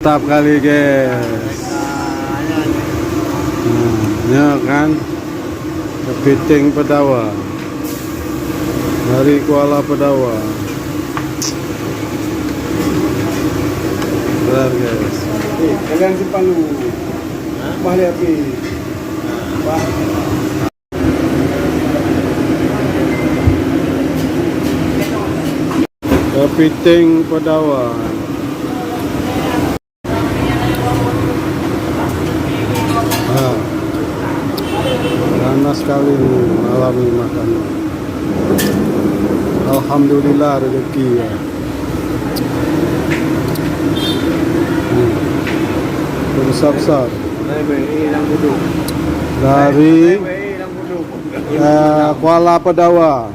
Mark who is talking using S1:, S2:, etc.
S1: Mantap kali guys. Ya kan, kepiting Pedawa dari Kuala Pedawa. Benar guys.
S2: Kalian simpan dulu. Balik api.
S1: Kepiting Pedawa. Panas sekali malam ini makan. Alhamdulillah rezeki ya. Besar-besar dari Kuala Pedawa.